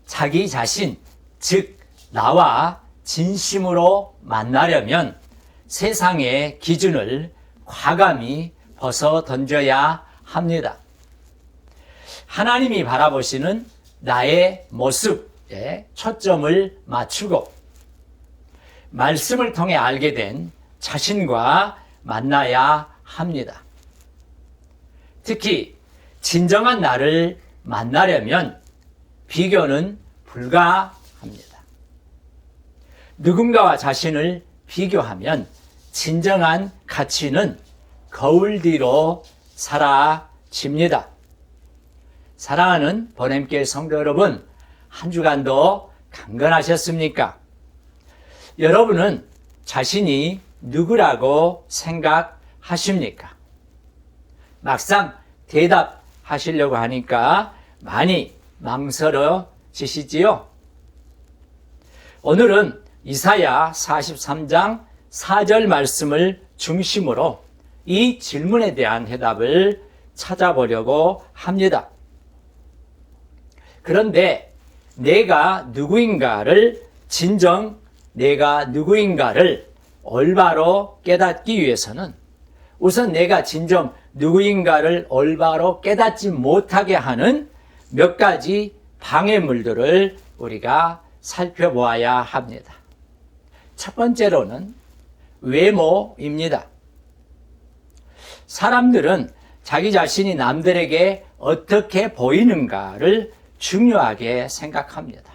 자기 자신, 즉 나와 진심으로 만나려면 세상의 기준을 과감히 벗어 던져야 합니다. 하나님이 바라보시는 나의 모습에 초점을 맞추고 말씀을 통해 알게 된 자신과 만나야 합니다. 특히 진정한 나를 만나려면 비교는 불가합니다. 누군가와 자신을 비교하면 진정한 가치는 거울 뒤로 사라집니다. 사랑하는 번엠교회 성도 여러분, 한 주간도 강건하셨습니까? 여러분은 자신이 누구라고 생각하십니까? 막상 대답하시려고 하니까 많이 망설여지시지요? 오늘은 이사야 43장 4절 말씀을 중심으로 이 질문에 대한 해답을 찾아보려고 합니다. 그런데 진정 내가 누구인가를 올바로 깨닫기 위해서는 우선 내가 진정 누구인가를 올바로 깨닫지 못하게 하는 몇 가지 방해물들을 우리가 살펴보아야 합니다. 첫 번째로는 외모입니다. 사람들은 자기 자신이 남들에게 어떻게 보이는가를 중요하게 생각합니다.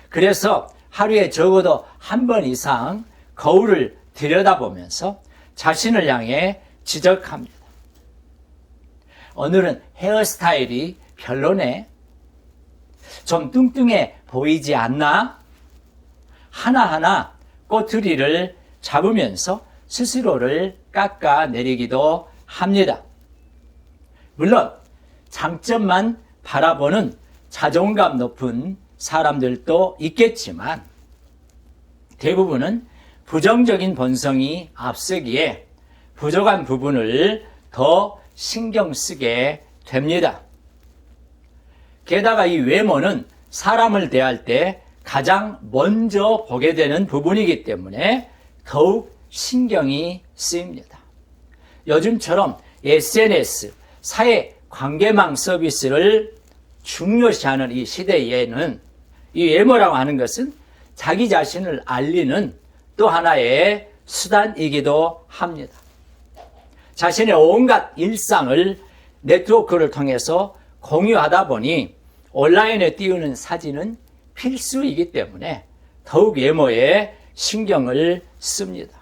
그래서 하루에 적어도 한 번 이상 거울을 들여다보면서 자신을 향해 지적합니다. 오늘은 헤어스타일이 별로네. 좀 뚱뚱해 보이지 않나? 하나하나 꼬투리를 잡으면서 스스로를 깎아내리기도 합니다. 물론 장점만 바라보는 자존감 높은 사람들도 있겠지만 대부분은 부정적인 본성이 앞서기에 부족한 부분을 더 신경 쓰게 됩니다. 게다가 이 외모는 사람을 대할 때 가장 먼저 보게 되는 부분이기 때문에 더욱 신경이 쓰입니다. 요즘처럼 SNS, 사회 관계망 서비스를 중요시하는 이 시대에는 이 외모라고 하는 것은 자기 자신을 알리는 또 하나의 수단이기도 합니다. 자신의 온갖 일상을 네트워크를 통해서 공유하다 보니 온라인에 띄우는 사진은 필수이기 때문에 더욱 외모에 신경을 씁니다.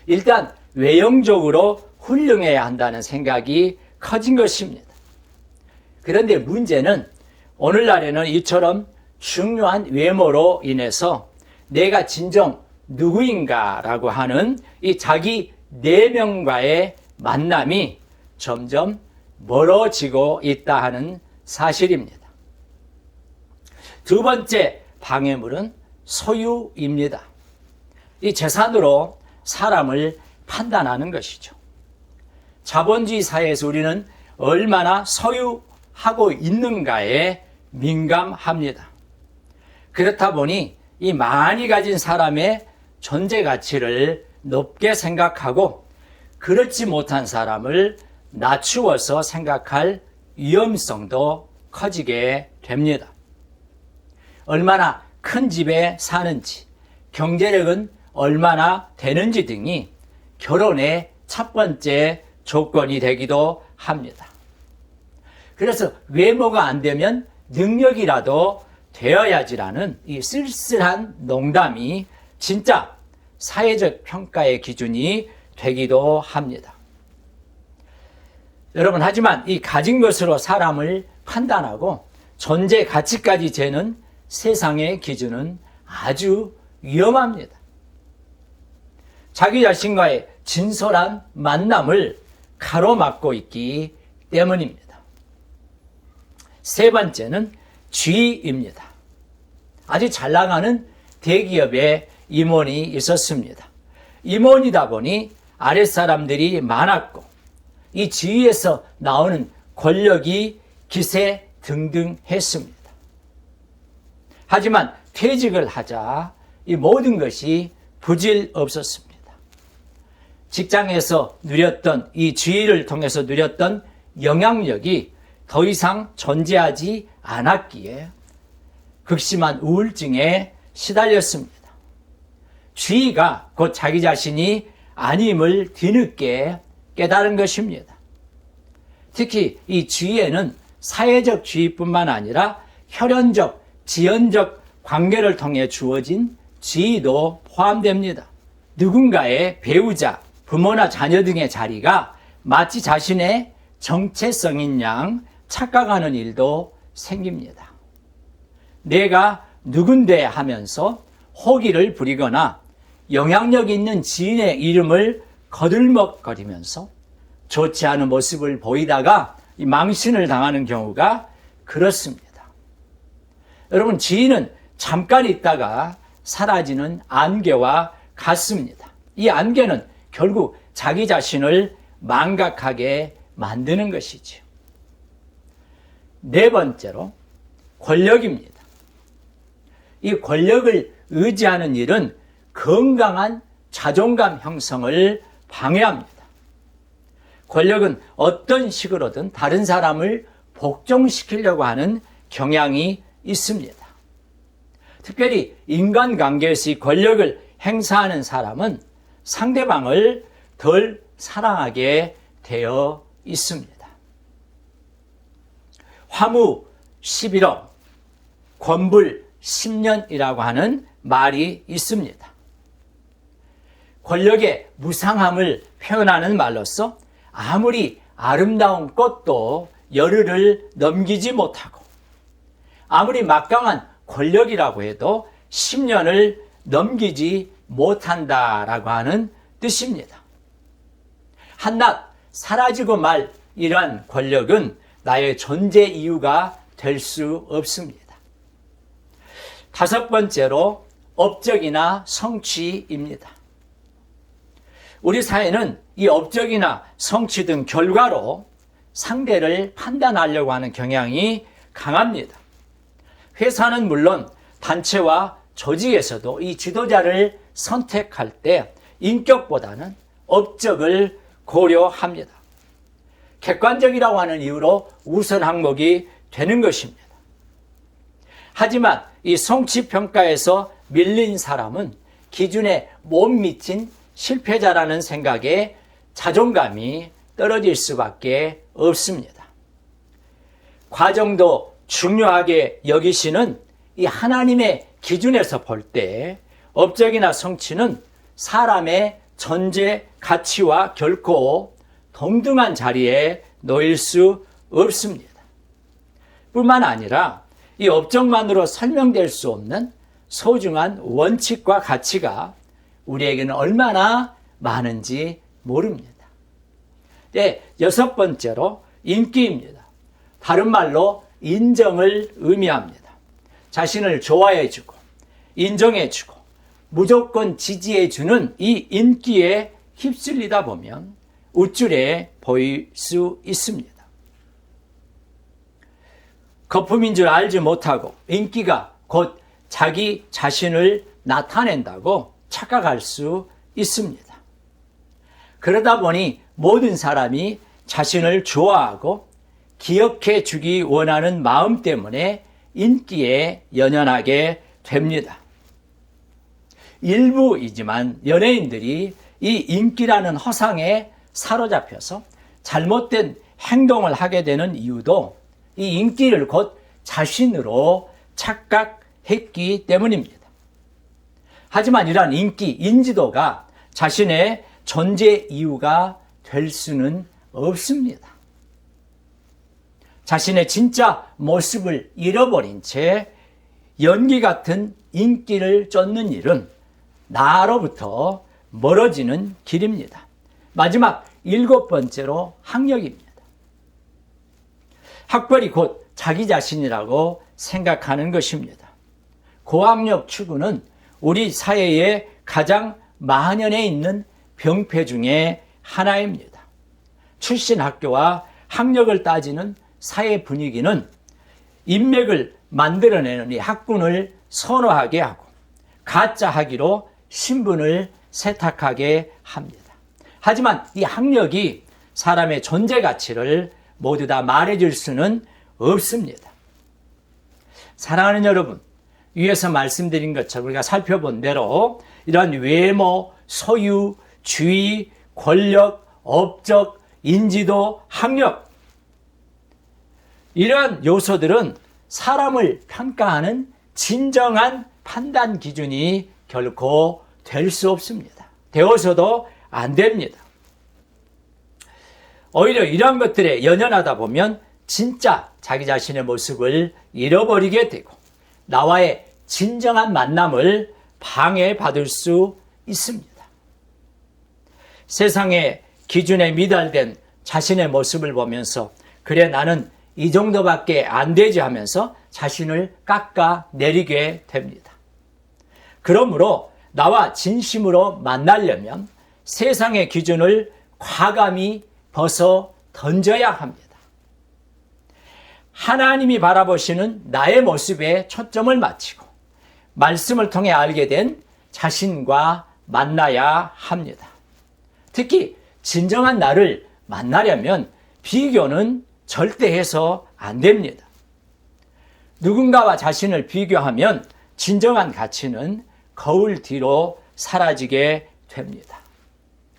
일단 외형적으로 훌륭해야 한다는 생각이 커진 것입니다. 그런데 문제는 오늘날에는 이처럼 중요한 외모로 인해서 내가 진정 누구인가라고 하는 이 자기 내면과의 만남이 점점 멀어지고 있다 하는 사실입니다. 두 번째 방해물은 소유입니다. 이 재산으로 사람을 판단하는 것이죠. 자본주의 사회에서 우리는 얼마나 소유하고 있는가에 민감합니다. 그렇다 보니 이 많이 가진 사람의 존재 가치를 높게 생각하고 그렇지 못한 사람을 낮추어서 생각할 위험성도 커지게 됩니다. 얼마나 큰 집에 사는지, 경제력은 얼마나 되는지 등이 결혼의 첫 번째 조건이 되기도 합니다. 그래서 외모가 안 되면 능력이라도 되어야지라는 이 쓸쓸한 농담이 진짜 사회적 평가의 기준이 되기도 합니다. 여러분, 하지만 이 가진 것으로 사람을 판단하고 존재 가치까지 재는 세상의 기준은 아주 위험합니다. 자기 자신과의 진솔한 만남을 가로막고 있기 때문입니다. 세 번째는 지위입니다. 아주 잘 나가는 대기업에 임원이 있었습니다. 임원이다 보니 아랫사람들이 많았고 이 지위에서 나오는 권력이 기세 등등했습니다. 하지만 퇴직을 하자 이 모든 것이 부질없었습니다. 직장에서 누렸던 이 지위를 통해서 누렸던 영향력이 더 이상 존재하지 않았기에 극심한 우울증에 시달렸습니다. 지위가 곧 자기 자신이 아님을 뒤늦게 깨달은 것입니다. 특히 이 지위에는 사회적 지위뿐만 아니라 혈연적, 지연적 관계를 통해 주어진 지위도 포함됩니다. 누군가의 배우자, 부모나 자녀 등의 자리가 마치 자신의 정체성인 양 착각하는 일도 생깁니다. 내가 누군데 하면서 호기를 부리거나 영향력 있는 지인의 이름을 거들먹거리면서 좋지 않은 모습을 보이다가 망신을 당하는 경우가 그렇습니다. 여러분, 지인은 잠깐 있다가 사라지는 안개와 같습니다. 이 안개는 결국 자기 자신을 망각하게 만드는 것이지요. 네 번째로 권력입니다. 이 권력을 의지하는 일은 건강한 자존감 형성을 방해합니다. 권력은 어떤 식으로든 다른 사람을 복종시키려고 하는 경향이 있습니다. 특별히 인간관계에서 이 권력을 행사하는 사람은 상대방을 덜 사랑하게 되어 있습니다. 화무 11억, 권불 10년이라고 하는 말이 있습니다. 권력의 무상함을 표현하는 말로서 아무리 아름다운 꽃도 열흘을 넘기지 못하고 아무리 막강한 권력이라고 해도 10년을 넘기지 못한다라고 하는 뜻입니다. 한낱 사라지고 말 이러한 권력은 나의 존재 이유가 될 수 없습니다. 다섯 번째로 업적이나 성취입니다. 우리 사회는 이 업적이나 성취 등 결과로 상대를 판단하려고 하는 경향이 강합니다. 회사는 물론 단체와 조직에서도 이 지도자를 선택할 때 인격보다는 업적을 고려합니다. 객관적이라고 하는 이유로 우선 항목이 되는 것입니다. 하지만 이 성취평가에서 밀린 사람은 기준에 못 미친 실패자라는 생각에 자존감이 떨어질 수밖에 없습니다. 과정도 중요하게 여기시는 이 하나님의 기준에서 볼 때 업적이나 성취는 사람의 존재 가치와 결코 동등한 자리에 놓일 수 없습니다. 뿐만 아니라 이 업적만으로 설명될 수 없는 소중한 원칙과 가치가 우리에게는 얼마나 많은지 모릅니다. 네, 여섯 번째로 인기입니다. 다른 말로 인정을 의미합니다. 자신을 좋아해주고 인정해주고 무조건 지지해주는 이 인기에 휩쓸리다 보면 우쭐해 보일 수 있습니다. 거품인 줄 알지 못하고 인기가 곧 자기 자신을 나타낸다고 착각할 수 있습니다. 그러다 보니 모든 사람이 자신을 좋아하고 기억해 주기 원하는 마음 때문에 인기에 연연하게 됩니다. 일부이지만 연예인들이 이 인기라는 허상에 사로잡혀서 잘못된 행동을 하게 되는 이유도 이 인기를 곧 자신으로 착각했기 때문입니다. 하지만 이러한 인기, 인지도가 자신의 존재 이유가 될 수는 없습니다. 자신의 진짜 모습을 잃어버린 채 연기 같은 인기를 쫓는 일은 나로부터 멀어지는 길입니다. 마지막 일곱 번째로 학력입니다. 학벌이 곧 자기 자신이라고 생각하는 것입니다. 고학력 추구는 우리 사회의 가장 만연해 있는 병폐 중에 하나입니다. 출신 학교와 학력을 따지는 사회 분위기는 인맥을 만들어내는 이 학군을 선호하게 하고 가짜 하기로 신분을 세탁하게 합니다. 하지만 이 학력이 사람의 존재 가치를 모두 다 말해줄 수는 없습니다. 사랑하는 여러분, 위에서 말씀드린 것처럼 우리가 살펴본 대로 이러한 외모, 소유, 주의, 권력, 업적, 인지도, 학력, 이러한 요소들은 사람을 평가하는 진정한 판단 기준이 결코 될 수 없습니다. 되어서도 안 됩니다. 오히려 이러한 것들에 연연하다 보면 진짜 자기 자신의 모습을 잃어버리게 되고 나와의 진정한 만남을 방해받을 수 있습니다. 세상의 기준에 미달된 자신의 모습을 보면서 그래 나는 이 정도밖에 안 되지 하면서 자신을 깎아내리게 됩니다. 그러므로 나와 진심으로 만나려면 세상의 기준을 과감히 벗어 던져야 합니다. 하나님이 바라보시는 나의 모습에 초점을 맞추고 말씀을 통해 알게 된 자신과 만나야 합니다. 특히 진정한 나를 만나려면 비교는 절대 해서 안 됩니다. 누군가와 자신을 비교하면 진정한 가치는 거울 뒤로 사라지게 됩니다.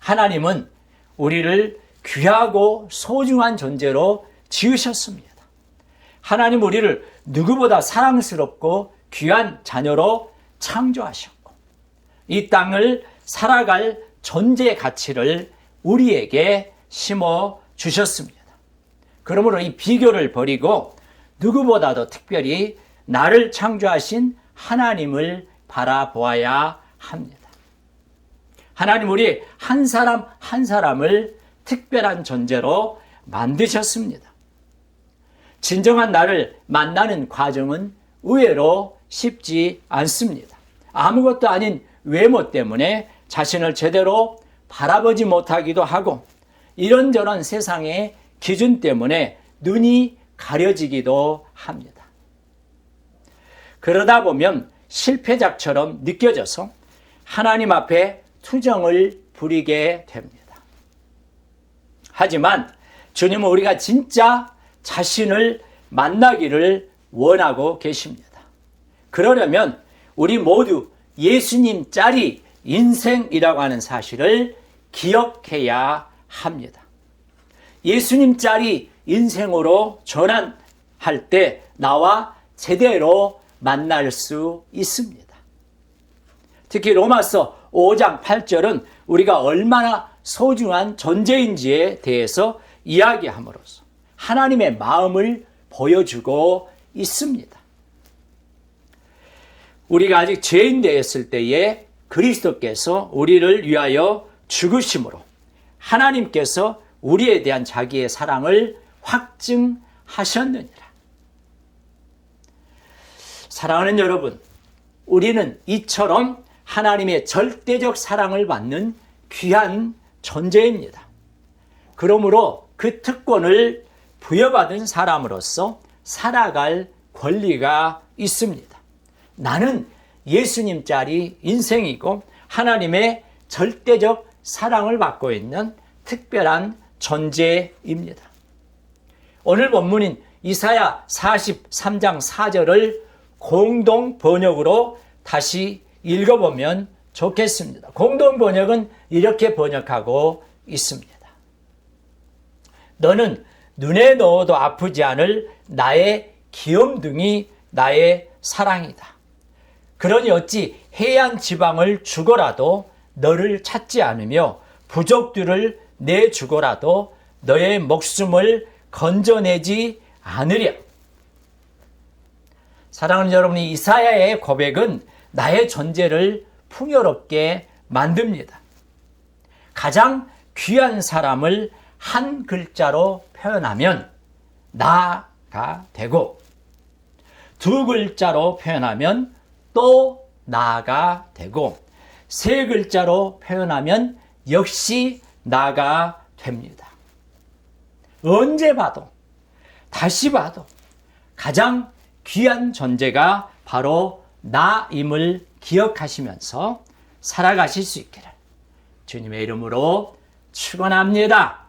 하나님은 우리를 귀하고 소중한 존재로 지으셨습니다. 하나님 우리를 누구보다 사랑스럽고 귀한 자녀로 창조하셨고 이 땅을 살아갈 존재 가치를 우리에게 심어 주셨습니다. 그러므로 이 비교를 버리고 누구보다도 특별히 나를 창조하신 하나님을 바라보아야 합니다. 하나님 우리 한 사람 한 사람을 특별한 존재로 만드셨습니다. 진정한 나를 만나는 과정은 의외로 쉽지 않습니다. 아무것도 아닌 외모 때문에 자신을 제대로 바라보지 못하기도 하고 이런저런 세상의 기준 때문에 눈이 가려지기도 합니다. 그러다 보면 실패작처럼 느껴져서 하나님 앞에 투정을 부리게 됩니다. 하지만 주님은 우리가 진짜 자신을 만나기를 원하고 계십니다. 그러려면 우리 모두 예수님 짤이 인생이라고 하는 사실을 기억해야 합니다. 예수님 짤이 인생으로 전환할 때 나와 제대로 만날 수 있습니다. 특히 로마서 5장 8절은 우리가 얼마나 소중한 존재인지에 대해서 이야기함으로써 하나님의 마음을 보여주고 있습니다. 우리가 아직 죄인 되었을 때에 그리스도께서 우리를 위하여 죽으심으로 하나님께서 우리에 대한 자기의 사랑을 확증하셨느니라. 사랑하는 여러분, 우리는 이처럼 하나님의 절대적 사랑을 받는 귀한 존재입니다. 그러므로 그 특권을 부여받은 사람으로서 살아갈 권리가 있습니다. 나는 예수님 짤이 인생이고 하나님의 절대적 사랑을 받고 있는 특별한 존재입니다. 오늘 본문인 이사야 43장 4절을 공동 번역으로 다시 읽어보면 좋겠습니다. 공동 번역은 이렇게 번역하고 있습니다. 너는 눈에 넣어도 아프지 않을 나의 귀염둥이 나의 사랑이다. 그러니 어찌 해안 지방을 주고라도 너를 찾지 않으며 부족들을 내주고라도 너의 목숨을 건져내지 않으랴. 사랑하는 여러분, 이사야의 고백은 나의 존재를 풍요롭게 만듭니다. 가장 귀한 사람을 한 글자로 표현하면 나가 되고 두 글자로 표현하면 또 나가 되고 세 글자로 표현하면 역시 나가 됩니다. 언제 봐도 다시 봐도 가장 귀한 존재가 바로 나임을 기억하시면서 살아가실 수 있기를 주님의 이름으로 축원합니다.